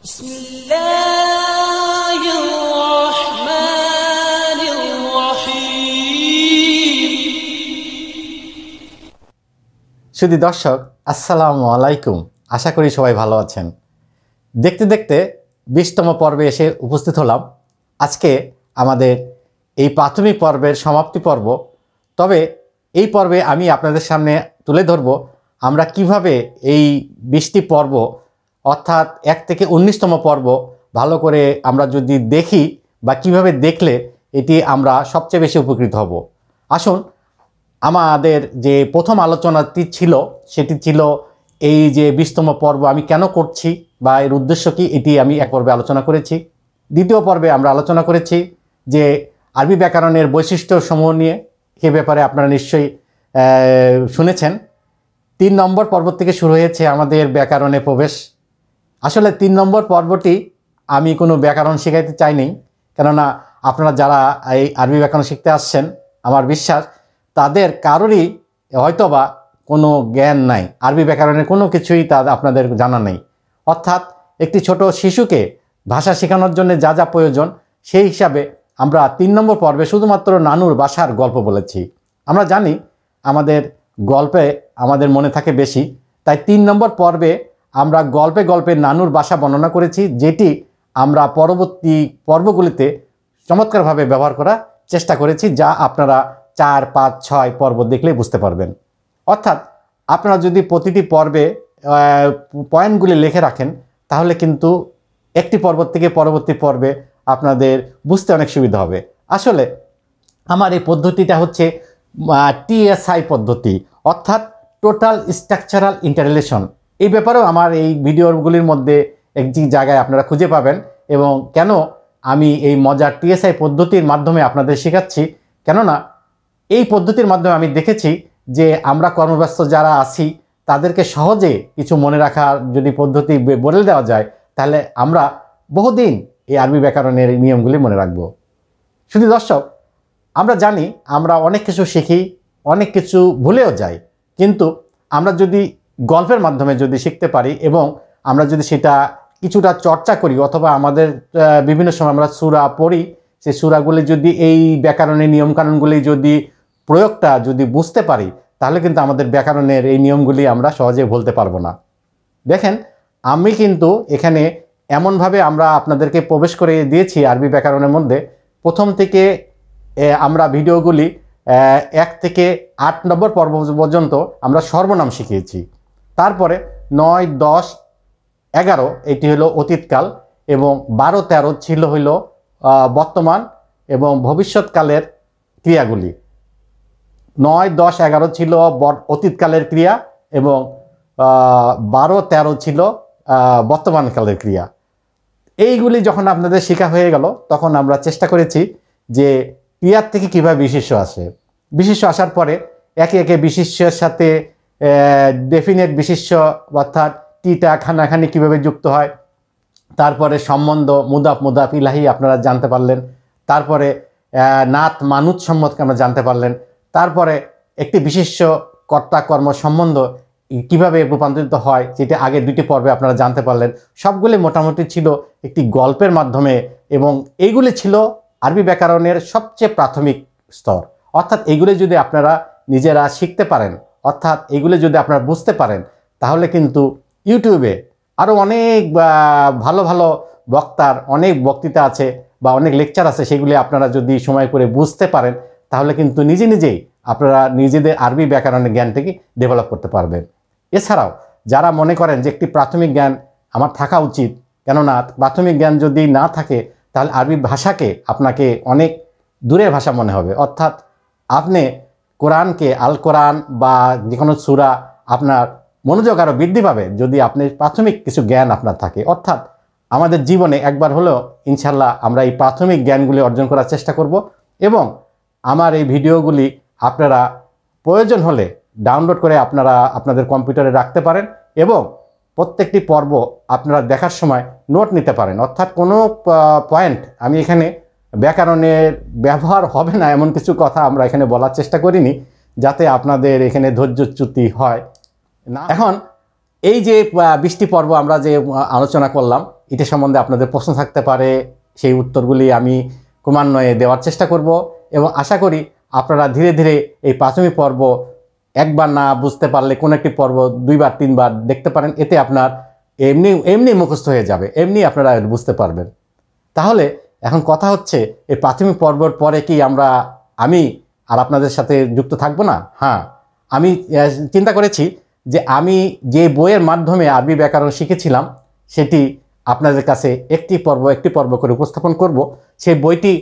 সুধী দর্শক, আসসালামু আলাইকুম। আশা করি সবাই ভালো আছেন। দেখতে দেখতে 20তম পর্বে এসে উপস্থিত হলাম। আজকে আমাদের এই প্রাথমিক পর্বের সমাপ্তি পর্ব। তবে এই পর্বে আমি আপনাদের সামনে তুলে ধরব আমরা কিভাবে এই 20টি পর্ব অর্থাৎ 1 থেকে 19তম পর্ব ভালো করে আমরা যদি দেখি বা কিভাবে দেখলে এটি আমরা সবচেয়ে বেশি উপকৃত হব। আসুন, আমাদের যে প্রথম আলোচনাটি ছিল সেটি ছিল এই যে 20তম পর্ব আমি কেন করছি বা এর উদ্দেশ্য কি, এটি আমি এক পর্বে আলোচনা করেছি। দ্বিতীয় পর্বে আমরা আলোচনা করেছি যে আরবি ব্যাকরণের বৈশিষ্ট্য সমূহ নিয়ে, সে ব্যাপারে আপনারা নিশ্চয়ই শুনেছেন। 3 নম্বর পর্ব থেকে শুরু হয়েছে আমাদের ব্যাকরণে প্রবেশ। আসলে 3 নম্বর পর্বটি আমি কোনো ব্যাকরণ শেখাইতে চাইনি, কেননা আপনারা যারা এই আরবি ব্যাকরণ শিখতে আসছেন, আমার বিশ্বাস তাদের কারোরই হয়তোবা কোনো জ্ঞান নাই, আরবি ব্যাকরণের কোনো কিছুই আপনাদের জানা নেই। অর্থাৎ একটি ছোট শিশুকে ভাষা শেখানোর জন্য যা যা প্রয়োজন, সেই হিসাবে আমরা 3 নম্বর পর্বে শুধুমাত্র নানুর বাসার গল্প বলেছি। আমরা জানি আমাদের গল্পে আমাদের মনে থাকে বেশি, তাই 3 নম্বর পর্বে আমরা গল্পে গল্পে নানুর বাসা বর্ণনা করেছি, যেটি আমরা পরবর্তী পর্বগুলিতে চমৎকারভাবে ব্যবহার করার চেষ্টা করেছি, যা আপনারা 4, 5, 6 পর্ব দেখলেই বুঝতে পারবেন। অর্থাৎ আপনারা যদি প্রতিটি পর্বে পয়েন্টগুলি লিখে রাখেন, তাহলে কিন্তু একটি পর্ব থেকে পরবর্তী পর্বে আপনাদের বুঝতে অনেক সুবিধা হবে। আসলে আমার এই পদ্ধতিটা হচ্ছে TSI পদ্ধতি, অর্থাৎ টোটাল স্ট্রাকচারাল ইন্টাররিলেশন। এই ব্যাপারেও আমার এই ভিডিওগুলির মধ্যে একটি জায়গায় আপনারা খুঁজে পাবেন। এবং কেন আমি এই মজার TSI পদ্ধতির মাধ্যমে আপনাদের শেখাচ্ছি, কেননা এই পদ্ধতির মাধ্যমে আমি দেখেছি যে আমরা কর্মব্যস্ত যারা আছি তাদেরকে সহজে কিছু মনে রাখার যদি পদ্ধতি বলে দেওয়া যায়, তাহলে আমরা বহুদিন এই আরবি ব্যাকরণের নিয়মগুলি মনে রাখব। শুধু দর্শক, আমরা জানি আমরা অনেক কিছু শিখি, অনেক কিছু ভুলেও যাই, কিন্তু আমরা যদি গল্পের মাধ্যমে যদি শিখতে পারি এবং আমরা যদি সেটা কিছুটা চর্চা করি, অথবা আমাদের বিভিন্ন সময় আমরা সূরা পড়ি, সেই সূরাগুলি যদি এই ব্যাকরণের নিয়মকানুনগুলি যদি প্রয়োগটা যদি বুঝতে পারি, তাহলে কিন্তু আমাদের ব্যাকরণের এই নিয়মগুলি আমরা সহজে ভুলতে পারবো না। দেখেন, আমি কিন্তু এখানে এমনভাবে আমরা আপনাদেরকে প্রবেশ করে দিয়েছি আরবি ব্যাকরণের মধ্যে। প্রথম থেকে আমরা ভিডিওগুলি 1 থেকে 8 নম্বর পর্ব পর্যন্ত আমরা সর্বনাম শিখিয়েছি। তারপরে 9, 10, 11 এটি হলো অতীতকাল, এবং 12, 13 ছিল হইল বর্তমান এবং ভবিষ্যৎকালের ক্রিয়াগুলি। 9, 10, 11 ছিল অতীতকালের ক্রিয়া, এবং 12, 13 ছিল বর্তমানকালের ক্রিয়া। এইগুলি যখন আপনাদের শেখা হয়ে গেল, তখন আমরা চেষ্টা করেছি যে ক্রিয়ার থেকে কীভাবে বিশেষ্য আসে। বিশেষ্য আসার পরে একে একে বিশেষ্যের সাথে ডেফিনেট বিশেষ্য অর্থাৎ টিটা খানাখানি কীভাবে যুক্ত হয়, তারপরে সম্বন্ধ মুদাফ মুদাফ ইলাহি আপনারা জানতে পারলেন, তারপরে নাত মানুত সম্বন্ধকে আমরা জানতে পারলেন, তারপরে একটি বিশেষ্য কর্তা কর্ম সম্বন্ধ কীভাবে রূপান্তরিত হয়, যেটা আগে 2টি পর্বে আপনারা জানতে পারলেন। সবগুলি মোটামুটি ছিল একটি গল্পের মাধ্যমে, এবং এইগুলি ছিল আরবি ব্যাকরণের সবচেয়ে প্রাথমিক স্তর। অর্থাৎ এইগুলি যদি আপনারা নিজেরা শিখতে পারেন, অর্থাৎ এইগুলি যদি আপনারা বুঝতে পারেন, তাহলে কিন্তু ইউটিউবে আরও অনেক ভালো ভালো বক্তার অনেক বক্তৃতা আছে বা অনেক লেকচার আছে, সেগুলি আপনারা যদি সময় করে বুঝতে পারেন, তাহলে কিন্তু নিজে নিজেই আপনারা নিজেদের আরবি ব্যাকরণের জ্ঞানটাকে ডেভেলপ করতে পারবেন। এছাড়াও যারা মনে করেন যে একটি প্রাথমিক জ্ঞান আমার থাকা উচিত, কেননা প্রাথমিক জ্ঞান যদি না থাকে, তাহলে আরবি ভাষাকে আপনাকে অনেক দূরের ভাষা মনে হবে। অর্থাৎ আপনি কোরআনকে, আল কোরআন বা যে কোনো সূরা আপনার মনোযোগ আরও বৃদ্ধি পাবে যদি আপনি প্রাথমিক কিছু জ্ঞান আপনার থাকে। অর্থাৎ আমাদের জীবনে একবার হলেও ইনশাল্লাহ আমরা এই প্রাথমিক জ্ঞানগুলি অর্জন করার চেষ্টা করব, এবং আমার এই ভিডিওগুলি আপনারা প্রয়োজন হলে ডাউনলোড করে আপনারা আপনাদের কম্পিউটারে রাখতে পারেন, এবং প্রত্যেকটি পর্ব আপনারা দেখার সময় নোট নিতে পারেন। অর্থাৎ কোনো পয়েন্ট আমি এখানে ব্যাকরণের ব্যবহার হবে না এমন কিছু কথা আমরা এখানে বলার চেষ্টা করিনি, যাতে আপনাদের এখানে ধৈর্যচ্যুতি হয় না। এখন এই যে 20টি পর্ব আমরা যে আলোচনা করলাম, এটা সম্বন্ধে আপনাদের প্রশ্ন থাকতে পারে, সেই উত্তরগুলি আমি ক্রমান্বয়ে দেওয়ার চেষ্টা করব এবং আশা করি আপনারা ধীরে ধীরে এই প্রাথমিক পর্ব একবার না বুঝতে পারলে কোনো একটি পর্ব 2বার 3বার দেখতে পারেন, এতে আপনার এমনি মুখস্থ হয়ে যাবে, এমনি আপনারা বুঝতে পারবেন। তাহলে এখন কথা হচ্ছে, এই প্রাথমিক পর্বর পরে কি আমি আর আপনাদের সাথে যুক্ত থাকবো না? হ্যাঁ, আমি চিন্তা করেছি যে আমি যে বইয়ের মাধ্যমে আরবি ব্যাকরণ শিখেছিলাম সেটি আপনাদের কাছে একটি পর্ব করে উপস্থাপন করব। সেই বইটি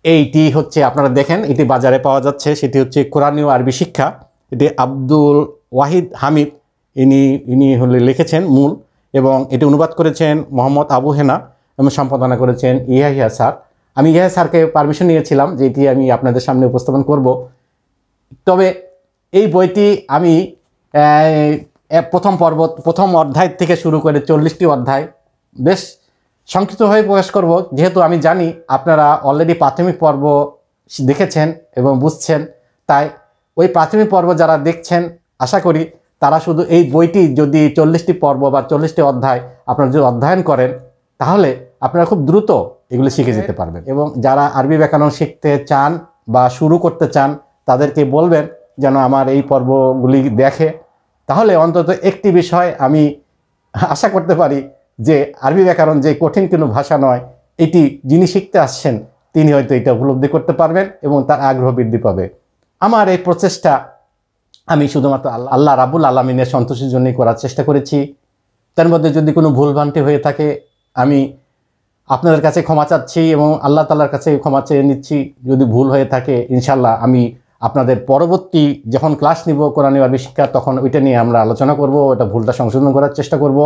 এইটি হচ্ছে, আপনারা দেখেন এটি বাজারে পাওয়া যাচ্ছে, সেটি হচ্ছে কোরআনীয় আরবি শিক্ষা। এটি আব্দুল ওয়াহিদ হামিদ ইনি লিখেছেন মূল, এবং এটি অনুবাদ করেছেন মোহাম্মদ আবু হেনা এবং সম্পাদনা করেছেন ইয়াহিয়া স্যার। আমি ইয়াহিয়া স্যারকে পারমিশন নিয়েছিলাম যে এটি আমি আপনাদের সামনে উপস্থাপন করব। তবে এই বইটি আমি প্রথম অধ্যায় থেকে শুরু করে 40টি অধ্যায় বেশ সংক্ষিপ্তভাবে প্রকাশ করব, যেহেতু আমি জানি আপনারা অলরেডি প্রাথমিক পর্ব দেখেছেন এবং বুঝছেন। তাই ওই প্রাথমিক পর্ব যারা দেখছেন, আশা করি তারা শুধু এই বইটি যদি 40টি পর্ব বা 40টি অধ্যায় আপনারা যদি অধ্যয়ন করেন, তাহলে আপনারা খুব দ্রুত এগুলো শিখে যেতে পারবেন। এবং যারা আরবি ব্যাকরণ শিখতে চান বা শুরু করতে চান, তাদেরকে বলবেন যেন আমার এই পর্বগুলি দেখে। তাহলে অন্তত একটি বিষয় আমি আশা করতে পারি যে আরবি ব্যাকরণ যে কঠিন কোনো ভাষা নয়, এটি যিনি শিখতে আসছেন তিনি হয়তো এটা উপলব্ধি করতে পারবেন এবং তার আগ্রহ বৃদ্ধি পাবে। আমার এই প্রচেষ্টা আমি শুধুমাত্র আল্লাহ রাব্বুল আলামিনের সন্তুষ্টির জন্যই করার চেষ্টা করেছি। তার মধ্যে যদি কোনো ভুলভ্রান্তি হয়ে থাকে আমি আপনাদের কাছে ক্ষমা চাচ্ছি এবং আল্লাহ তাআলার কাছে ক্ষমা চেয়ে নিচ্ছি। যদি ভুল হয়ে থাকে ইনশাল্লাহ আমি আপনাদের পরবর্তী যখন ক্লাস নিব কোরআনীয় আরবি শিক্ষা, তখন ওইটা নিয়ে আমরা আলোচনা করব, ওটা ভুলটা সংশোধন করার চেষ্টা করব।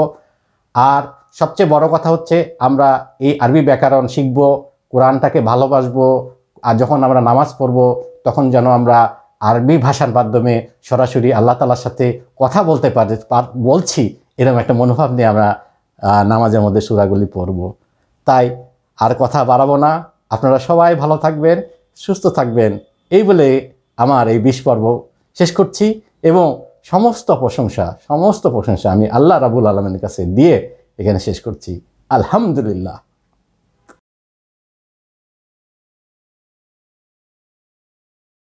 আর সবচেয়ে বড় কথা হচ্ছে, আমরা এই আরবি ব্যাকরণ শিখব, কোরআনটাকে ভালোবাসবো, আর যখন আমরা নামাজ পড়ব তখন যেন আমরা আরবি ভাষার মাধ্যমে সরাসরি আল্লাহ তাআলার সাথে কথা বলছি এরকম একটা মনোভাব নিয়ে আমরা নামাজের মধ্যে সূরাগুলি পড়ব। তাই আর কথা বাড়াবো না, আপনারা সবাই ভালো থাকবেন, সুস্থ থাকবেন, এই বলে আমার এই 20 পর্ব শেষ করছি এবং সমস্ত প্রশংসা আমি আল্লাহ রাব্বুল আলামিনের কাছে দিয়ে এখানে শেষ করছি। আলহামদুলিল্লাহ।